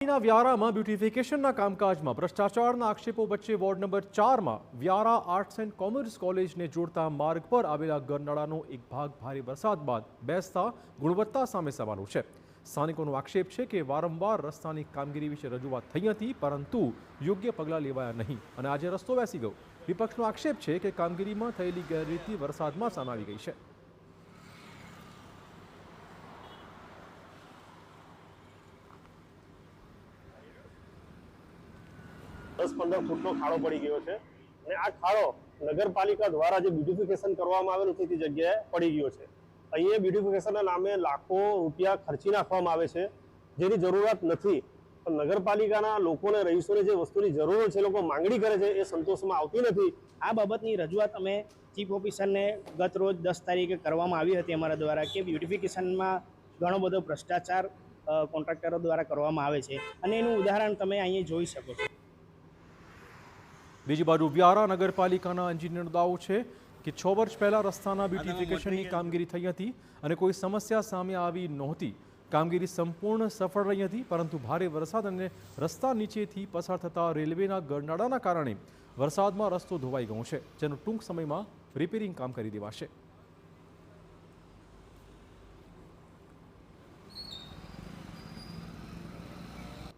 અમદાવાદના વ્યારામાં બ્યુટિફિકેશનના કામકાજમાં ભ્રષ્ટાચારના આક્ષેપો વચ્ચે વોર્ડ નંબર 4માં વ્યારા આર્ટ્સ એન્ડ કોમર્સ કોલેજને જોડતા માર્ગ પર આવેલા ગરનાળાનો એક ભાગ ભારે વરસાદ બાદ બેસતા ગુણવત્તા સામે સવાલો છે। સ્થાનિકોનો આક્ષેપ છે કે વારંવાર રસ્તાની કામગીરી વિશે રજૂઆત થઈ હતી, પરંતુ યોગ્ય પગલાં લેવાયા નહીં અને આજે રસ્તો બેસી ગયો। વિપક્ષનો આક્ષેપ છે કે કામગીરીમાં થયેલી ગેરરીતિ વરસાદમાં સામે આવી ગઈ છે। दस 15 फूटનો ખાડો પડી ગયો છે અને આ ખાડો નગરપાલિકા દ્વારા જે બ્યુટિફિકેશન કરવામાં આવેલું છે તે જગ્યાએ પડી ગયો છે। અહીંયા બ્યુટિફિકેશનના નામે લાખો રૂપિયા ખર્ચી નાખવામાં આવે છે, જેની જરૂરિયાત નથી। પણ નગરપાલિકાના લોકોને, રહીશોને જે વસ્તુની જરૂર છે, લોકો માંગણી કરે છે, એ સંતોષમાં આવતી નથી। આ બાબતની રજૂઆત અમે ચીફ ઓફિસરને ગત રોજ 10 તારીખે કરવામાં આવી હતી અમારા દ્વારા કે બ્યુટિફિકેશનમાં ઘણો બધો ભ્રષ્ટાચાર કોન્ટ્રાક્ટરો દ્વારા કરવામાં આવે છે અને એનું ઉદાહરણ તમે અહીંયા જોઈ શકો છો। બીજી બાજુ વ્યારા નગરપાલિકાના એન્જિનિયરનો દાવો છે કે 6 વર્ષ પહેલા રસ્તાના બ્યુટિફિકેશનની કામગીરી થઈ હતી અને કોઈ સમસ્યા સામે આવી નહોતી। કામગીરી સંપૂર્ણ સફળ રહી હતી, પરંતુ ભારે વરસાદ અને રસ્તા નીચેથી પસાર થતા રેલવેના ગરનાળાના કારણે વરસાદમાં રસ્તો ધોવાઈ ગયો છે, જેનું ટૂંક સમયમાં રિપેરિંગ કામ કરી દેવાશે।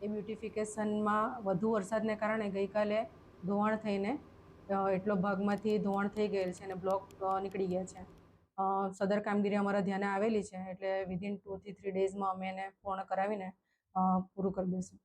એ બ્યુટિફિકેશનમાં વધુ વરસાદને કારણે ગઈકાલે ધોવાણ થઈને એટલો ભાગમાંથી ધોવાણ થઈ ગયેલ છે અને બ્લોક નીકળી ગયા છે। સદર કામગીરી અમારા ધ્યાને આવેલી છે, એટલે વિધિન 2 થી 3 ડેઝમાં અમે એને પૂર્ણ કરાવીને પૂરું કરી દઈશું।